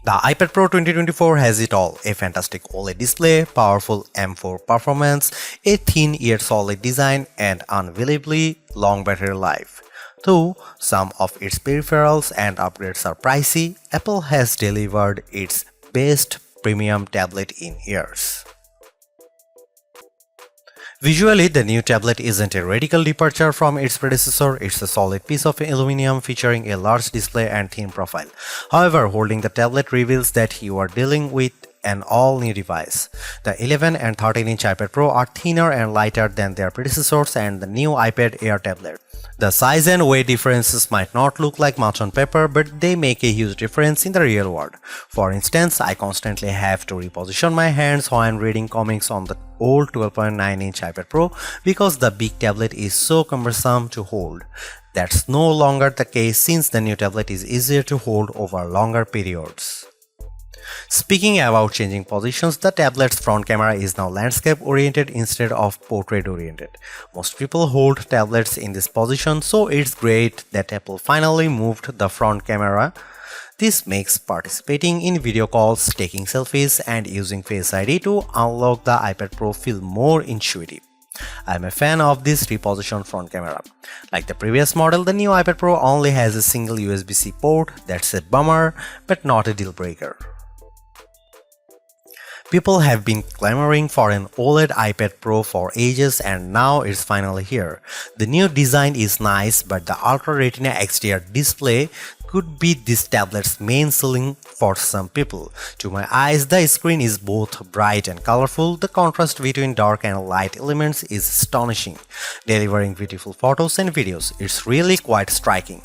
The iPad Pro 2024 has it all: a fantastic OLED display, powerful M4 performance, a thin yet solid design, and unbelievably long battery life. Though some of its peripherals and upgrades are pricey, Apple has delivered its best premium tablet in years. Visually, the new tablet isn't a radical departure from its predecessor. It's a solid piece of aluminum featuring a large display and thin profile. However, holding the tablet reveals that you are dealing with an all-new device. The 11 and 13-inch iPad Pro are thinner and lighter than their predecessors and the new iPad Air tablet. The size and weight differences might not look like much on paper, but they make a huge difference in the real world. For instance, I constantly have to reposition my hands when reading comics on the old 12.9-inch iPad Pro because the big tablet is so cumbersome to hold. That's no longer the case since the new tablet is easier to hold over longer periods. Speaking about changing positions, the tablet's front camera is now landscape-oriented instead of portrait-oriented. Most people hold tablets in this position, so it's great that Apple finally moved the front camera. This makes participating in video calls, taking selfies, and using Face ID to unlock the iPad Pro feel more intuitive. I'm a fan of this repositioned front camera. Like the previous model, the new iPad Pro only has a single USB-C port. That's a bummer, but not a deal breaker. People have been clamoring for an OLED iPad Pro for ages and now it's finally here. The new design is nice, but the Ultra Retina XDR display could be this tablet's main selling for some people. To my eyes, the screen is both bright and colorful. The contrast between dark and light elements is astonishing, delivering beautiful photos and videos. It's really quite striking.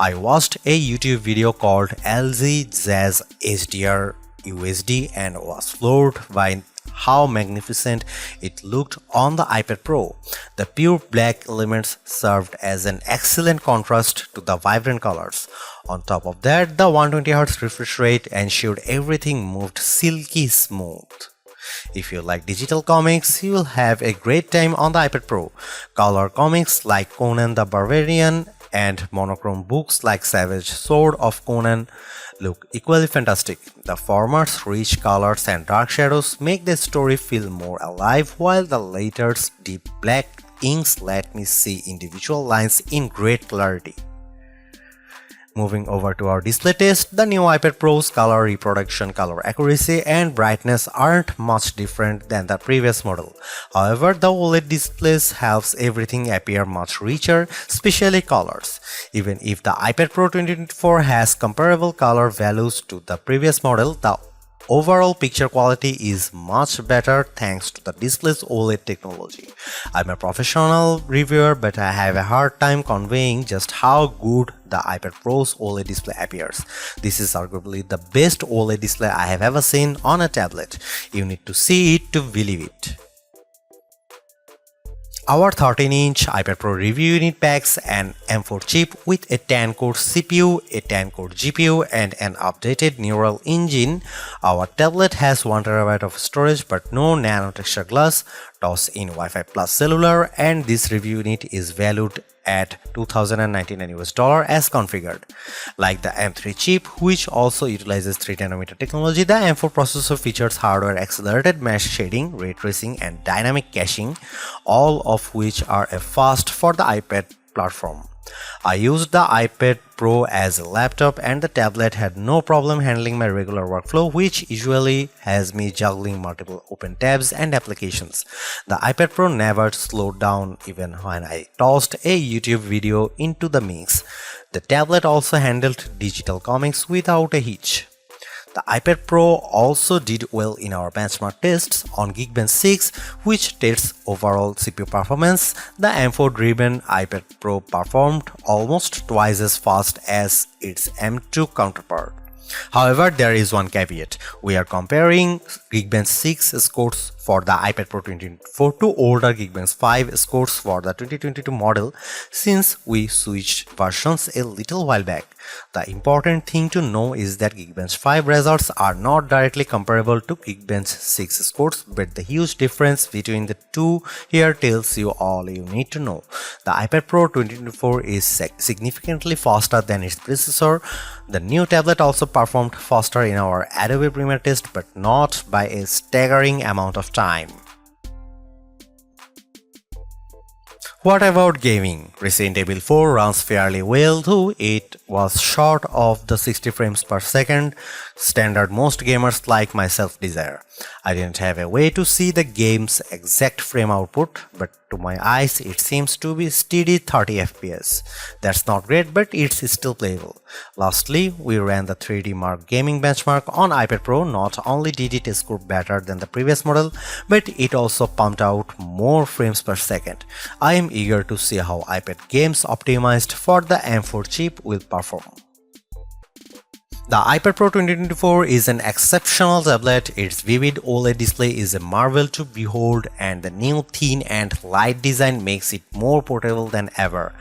I watched a YouTube video called LG Jazz HDR USD and was floored by how magnificent it looked on the iPad Pro. The pure black elements served as an excellent contrast to the vibrant colors. On top of that, the 120Hz refresh rate ensured everything moved silky smooth. If you like digital comics, you will have a great time on the iPad Pro. Color comics like Conan the Barbarian and monochrome books like Savage Sword of Conan look equally fantastic. The former's rich colors and dark shadows make the story feel more alive, while the latter's deep black inks let me see individual lines in great clarity. Moving over to our display test, the new iPad Pro's color reproduction, color accuracy, and brightness aren't much different than the previous model. However, the OLED displays helps everything appear much richer, especially colors. Even if the iPad Pro 2024 has comparable color values to the previous model, the overall picture quality is much better thanks to the display's OLED technology. I'm a professional reviewer, but I have a hard time conveying just how good the iPad Pro's OLED display appears. This is arguably the best OLED display I have ever seen on a tablet. You need to see it to believe it. Our 13-inch iPad Pro review unit packs an M4 chip with a 10-core CPU, a 10-core GPU, and an updated neural engine. Our tablet has 1TB of storage but no nano texture glass, toss-in Wi-Fi plus cellular, and this review unit is valued at $2,099 as configured. Like the M3 chip, which also utilizes 3nm technology, the M4 processor features hardware-accelerated mesh shading, ray tracing, and dynamic caching, all of which are a first for the iPad platform. I used the iPad Pro as a laptop and the tablet had no problem handling my regular workflow, which usually has me juggling multiple open tabs and applications. The iPad Pro never slowed down even when I tossed a YouTube video into the mix. The tablet also handled digital comics without a hitch. The iPad Pro also did well in our benchmark tests on Geekbench 6, which tests overall CPU performance. The M4-driven iPad Pro performed almost twice as fast as its M2 counterpart. However, there is one caveat. We are comparing Geekbench 6 scores for the iPad Pro 2024 to older Geekbench 5 scores for the 2022 model since we switched versions a little while back. The important thing to know is that Geekbench 5 results are not directly comparable to Geekbench 6 scores, but the huge difference between the two here tells you all you need to know. The iPad Pro 2024 is significantly faster than its predecessor. The new tablet also performed faster in our Adobe Premiere test, but not by a staggering amount of time. What about gaming? Resident Evil 4 runs fairly well, though it was short of the 60 frames per second standard most gamers like myself desire. I didn't have a way to see the game's exact frame output, but to my eyes it seems to be steady 30 FPS. That's not great, but it's still playable. Lastly, we ran the 3D Mark gaming benchmark on iPad Pro. Not only did it score better than the previous model, but it also pumped out more frames per second. I am eager to see how iPad games optimized for the M4 chip will perform. The iPad Pro 2024 is an exceptional tablet. Its vivid OLED display is a marvel to behold, and the new thin and light design makes it more portable than ever.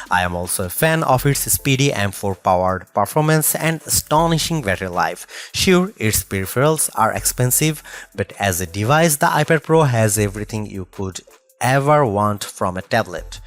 I am also a fan of its speedy M4 powered performance and astonishing battery life. Sure, its peripherals are expensive, but as a device, the iPad Pro has everything you could ever want from a tablet.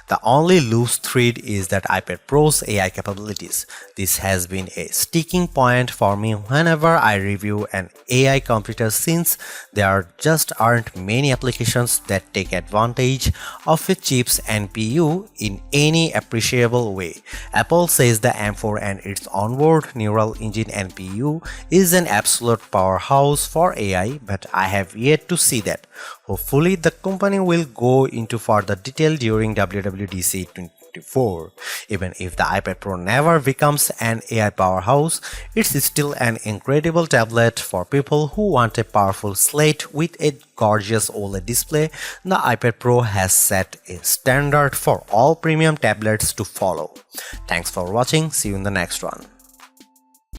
The only loose thread is that iPad Pro's AI capabilities. This has been a sticking point for me whenever I review an AI computer, since there just aren't many applications that take advantage of a chip's NPU in any appreciable way. Apple says the M4 and its onboard neural engine NPU is an absolute powerhouse for AI, but I have yet to see that. Hopefully, the company will go into further detail during WWDC 2024. Even if the iPad Pro never becomes an AI powerhouse, it's still an incredible tablet for people who want a powerful slate with a gorgeous OLED display. The iPad Pro has set a standard for all premium tablets to follow. Thanks for watching. See you in the next one.